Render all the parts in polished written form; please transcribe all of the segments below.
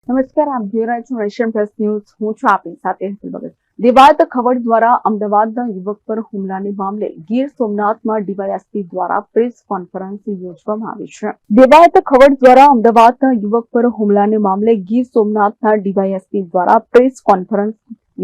નમસ્કાર, આપ જોઈ રહ્યા છો નેશન પ્લસ ન્યૂઝ. હું છું આપની સાથે હેતલ ભગત. દેવાયત ખવડ દ્વારા અમદાવાદના યુવક પર હુમલાને મામલે ગીર સોમનાથમાં ડીવાયએસપી દ્વારા પ્રેસ કોન્ફરન્સ યોજવામાં આવી છે. દેવાયત ખવડ દ્વારા અમદાવાદના યુવક પર હુમલાને મામલે ગીર સોમનાથના ડીવાયએસપી દ્વારા પ્રેસ કોન્ફરન્સ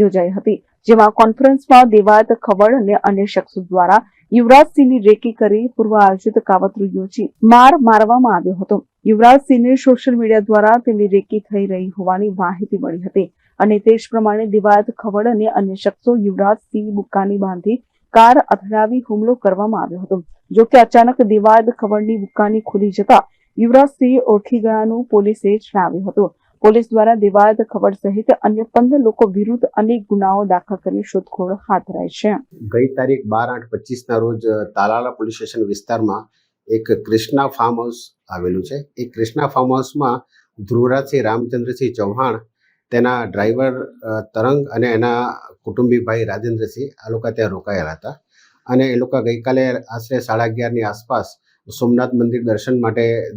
યોજાઈ હતી, જેમાં કોન્ફરન્સમાં દેવાયત ખવડ અને અન્ય શખ્સો દ્વારા યુવરાજસિંહની રેકી કરી પૂર્વ આયોજિત કાવતરું યોજી મારવામાં આવ્યો હતો. યુવરાજસિંહને સોશિયલ મીડિયા દ્વારા તેમની રેકી થઈ રહી હોવાની માહિતી મળી હતી અને તે જ પ્રમાણે દેવાયત ખવડ અને અન્ય શખ્સો યુવરાજસિંહ બુક્કાની બાંધી કાર અથડાવી હુમલો કરવામાં આવ્યો હતો. જો કે અચાનક દેવાયત ખવડની બુક્કાની ખુલી જતા યુવરાજસિંહ ઓળખી ગયાનું પોલીસે જણાવ્યું હતું. પોલીસ દ્વારા દેવાયત ખવડ સહિત અન્ય 15 લોકો વિરુદ્ધ અનેક ગુનાઓ દાખલ કરી શોધખોળ હાથ ધરાઈ છે. ગઈ તારીખ 12/8/25 ના રોજ તાલાળા પોલીસ સ્ટેશન વિસ્તારમાં એક કૃષ્ણા ફાર્મ હાઉસ આવેલું છે. એ કૃષ્ણા ફાર્મ હાઉસમાં ધ્રુવરાજસિંહ રામચંદ્રસિંહ ચૌહાણ, તેના ડ્રાઈવર તરંગ અને એના કુટુંબી ભાઈ રાજેન્દ્રસિંહ આ લોકો ત્યાં રોકાયેલા હતા. અને એ લોકો ગઈકાલે આશરે 11:30ની આસપાસ સોમનાથ મંદિર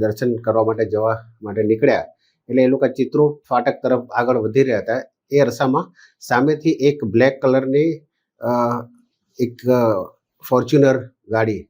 દર્શન કરવા માટે જવા માટે નીકળ્યા. એટલે એ લોકો ચિત્રોડ ફાટક તરફ આગળ વધી રહ્યા હતા. એ અરસામાં સામેથી એક બ્લેક કલરની એક ફોર્ચ્યુનર ગાડી,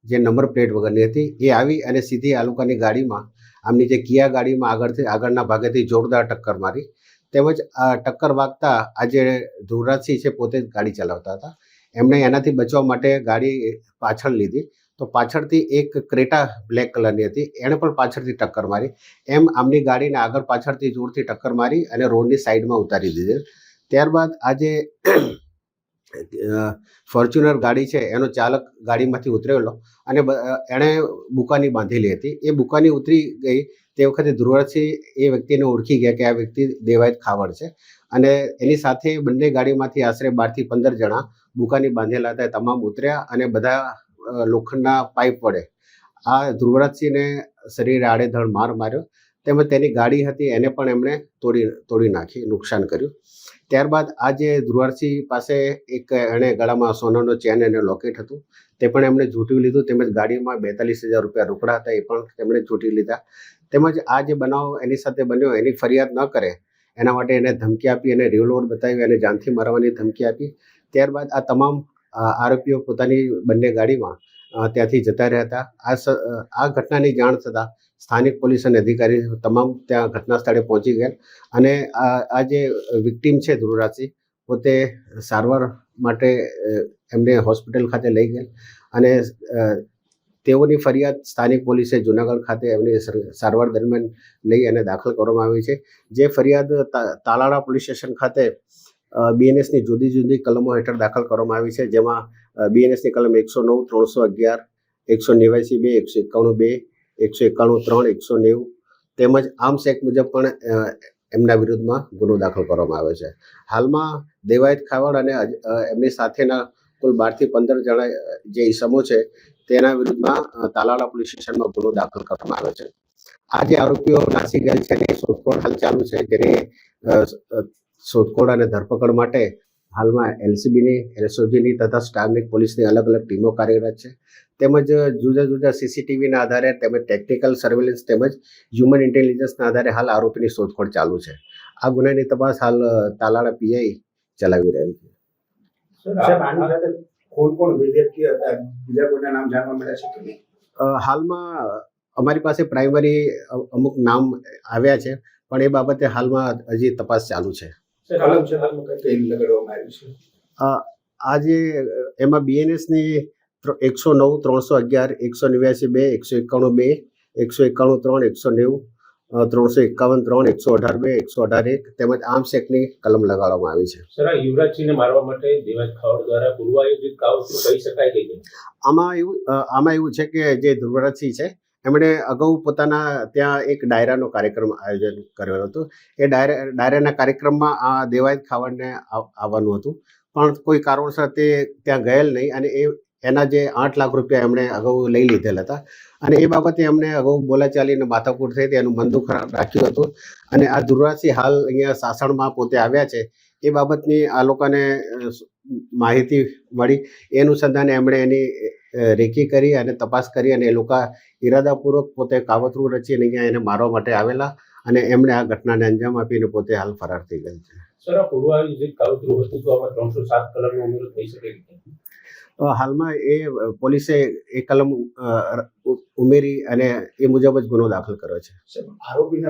જે નંબર પ્લેટ વગરની હતી, એ આવી અને સીધી આ લોકોની ગાડીમાં, આમની જે કિયા ગાડીમાં આગળના ભાગેથી જોરદાર ટક્કર મારી. તેમજ આ ટક્કર વાગતા આજે ધ્રુવરાજસિંહ છે પોતે જ ગાડી ચલાવતા હતા. એમણે એનાથી બચવા માટે ગાડી પાછળ લીધી, તો પાછળથી એક ક્રેટા બ્લેક કલરની હતી, એણે પણ પાછળથી ટક્કર મારી. એમ આમની ગાડીને આગળ પાછળથી જોરથી ટક્કર મારી અને રોડની સાઈડમાં ઉતારી દીધી. ત્યારબાદ આજે ફોર્ચ્યુનર ગાડી છે એનો ચાલક ગાડીમાંથી ઉતરેલો અને એણે બુકાની બાંધેલી હતી. એ બુકાની ઉતરી ગઈ તે વખતે ધ્રુવરાજસિંહ એ વ્યક્તિને ઓળખી ગયા કે આ વ્યક્તિ દેવાયત ખાવડ છે. અને એની સાથે બંને ગાડીમાંથી આશરે 12 થી 15 જણા બુકાની બાંધેલા હતા, તમામ ઉતર્યા અને બધા લોખંડના પાઇપ વડે આ ધ્રુવરાજસિંહને શરીરે આડેધડ માર માર્યો. તેમજ તેની ગાડી હતી એને પણ એમણે તોડી નાખી, નુકસાન કર્યું. ત્યારબાદ આ જે ધ્રુવરાજસિંહ પાસે એક એણે ગળામાં સોનાનો ચેન અને લોકેટ હતું, તે પણ એમણે ઝૂંટવી લીધું. તેમજ ગાડીમાં 42,000 રૂપિયા રોકડા હતા, એ પણ તેમણે ઝૂંટી લીધા. તેમજ આ જે બનાવ એની સાથે બન્યો એની ફરિયાદ ન કરે એના માટે એને ધમકી આપી અને રિવોલ્વર બતાવી અને જાનથી મારવાની ધમકી આપી. ત્યારબાદ આ તમામ આરોપીઓ પોતાની બંને ગાડીમાં ત્યાંથી જતા રહ્યા હતા. આ ઘટનાની જાણ થતાં સ્થાનિક પોલીસ અને અધિકારી તમામ ત્યાં ઘટના સ્થળે પહોંચી ગયા અને આ જે વિક્ટીમ છે ધ્રુવરાજસિંહ, પોતે સારવાર માટે એમને હોસ્પિટલ ખાતે લઈ ગયા અને તેઓની ફરિયાદ સ્થાનિક પોલીસે જુનાગઢ ખાતે એમની સારવાર દરમિયાન લઈ અને દાખલ કરવામાં આવી છે. જે ફરિયાદ તાલાળા પોલીસ સ્ટેશન ખાતે બીએનએસની જુદી જુદી કલમો હેઠળ દાખલ કરવામાં આવી છે, જેમાં બીએનએસની કલમ 109, 311, 189(2), 191(3), 190 તેમજ આર્મ્સ એક્ટ મુજબ પણ એમના વિરુદ્ધમાં ગુનો દાખલ કરવામાં આવ્યો છે. હાલમાં દેવાયત ખાવડ અને એમની સાથેના કુલ 12 થી 15 જણા જે ઈસમો છે તેના વિરુદ્ધમાં તાલાળા પોલીસ સ્ટેશનમાં ગુનો દાખલ કરવામાં આવ્યો છે. આ જે આરોપીઓ નાસી ગયેલ છે એની શોધખોળ હાલ ચાલુ છે. જેની શોધખોળ અને ધરપકડ માટે હાલમાં એલસીબીની, એસઓજીની તથા સ્ટારની પોલીસની અલગ અલગ ટીમો કાર્યરત છે. તેમજ જુદા જુદા સીસીટીવીના આધારે તેમજ ટેકનિકલ સર્વેલન્સ તેમજ હ્યુમન ઇન્ટેલિજન્સના આધારે હાલ આરોપીની શોધખોળ ચાલુ છે. આ ગુનાની તપાસ હાલ તાલાળા પીઆઈ ચલાવી રહેલ છે. હાલમાં અમારી પાસે પ્રાઇમરી અમુક નામ આવ્યા છે, પણ એ બાબતે હાલમાં હજી તપાસ ચાલુ છે. આજે એમાં બીએનએસની 109, 311, 189(2), 191(2), 191(3), 190, 351(3), 118(2), 118(1) તેમજ આર્મ્સ એક્ટની કલમ લગાડવામાં આવી છે. સર, આ યુવરાજસિંહને મારવા માટે દેવાયત ખાવડ દ્વારા પૂર્વ આયોજિત કાવતરું કહી શકાય કે આમાં એવું છે કે જે ધ્રુવરાજસિંહ છે એમણે અગાઉ પોતાના ત્યાં એક ડાયરાનો કાર્યક્રમ આયોજન કર્યો હતો. એ ડાયરાના કાર્યક્રમમાં આ દેવાયત ખાવડને આવવાનું હતું, પણ કોઈ કારણોસર તે ત્યાં ગયેલ નહીં અને એના જે 8 લાખ રૂપિયા એમણે અગાઉ લઈ લીધેલ હતા અને એ બાબતે એમને અગાઉ બોલાચાલીને માથાકૂટ થઈ હતી, એનું મન દુઃખ રાખ્યું હતું. અને આ ધ્રુવરાજસિંહ હાલ અહીંયા સાસણમાં પોતે આવ્યા છે. એ બાબતની આ લોકોને માહિતી મળી, એ અનુસંધાને એમણે એની રેકી કરી અને તપાસ કરી અને એ લોકો ઈરાદાપૂર્વક પોતે કાવતરું રચી અને અહીંયા એને મારવા માટે આવેલા અને એમણે આ ઘટનાને અંજામ આપીને પોતે હાલ ફરાર થઈ ગયેલ છે. સર, આ પૂર્વ આયોજિત કાવતરું હતું તો આમાં 307 કલમનો ઉમેરો થઈ શકે કે હાલમાં એ પોલીસે એ કલમ ઉમેરી અને એ મુજબ જ ગુનો દાખલ કર્યો છે. આરોપીને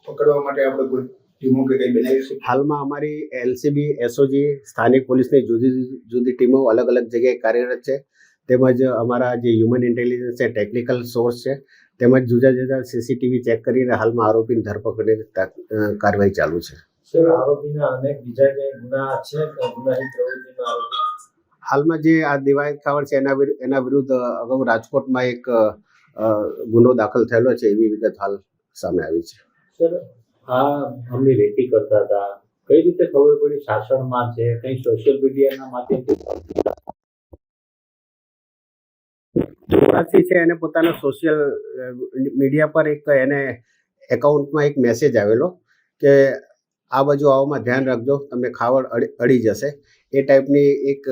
પકડવા માટે આપણે કોઈ ટીમો કે કંઈ બનાવી છે? હાલમાં અમારી એલસીબી, એસઓજી, સ્થાનિક પોલીસની જુદી જુદી ટીમો અલગ અલગ જગ્યાએ કાર્યરત છે. તેમજ અમારા જે હ્યુમન ઇન્ટેલિજન્સ છે, ટેકનિકલ સોર્સ છે, તેમજ જુદા જુદા સીસીટીવી ચેક કરીને હાલમાં આરોપીની ધરપકડની કાર્યવાહી ચાલુ છે. સર, આરોપીના અનેક બીજા જે ગુના છે કે ગુનાહિત પ્રવૃત્તિના આરોપી? હાલમાં જે આ દિવાયત ખાવડ છે એના વિરુદ્ધ અગાઉ રાજકોટમાં એક ગુનો દાખલ થયેલો છે એવી વિગત હાલ સામે આવી છે. સર, આ અમને રેકી કરતા હતા, કઈ રીતે ખબર પડી શાસનમાં છે? કઈ સોશિયલ મીડિયાના માધ્યમથી? ધ્રુવરાજસિંહ છે એને પોતાના સોશિયલ મીડિયા પર એક એને એકાઉન્ટમાં એક મેસેજ આવેલો કે આ બાજુ આવવામાં ધ્યાન રાખજો, તમને ખાવડ અડી જશે, એ ટાઈપની એક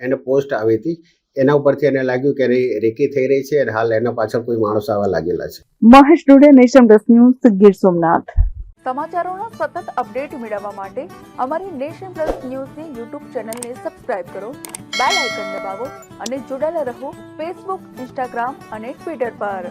એને પોસ્ટ આવી હતી. એના ઉપરથી એને લાગ્યું કે રેકી થઈ રહી છે અને હાલ એના પાછળ કોઈ માણસો આવવા લાગેલા છે. Mahesh Dodiya, nation plus news, Gir Somnath. સમાચારોના સતત અપડેટ મેળવવા માટે અમારી નેશન પ્લસ ન્યૂઝની યુટ્યુબ ચેનલને સબસ્ક્રાઇબ કરો, બેલ આઇકન દબાવો અને જોડાયેલા રહો ફેસબુક, ઇન્સ્ટાગ્રામ અને ટ્વિટર પર.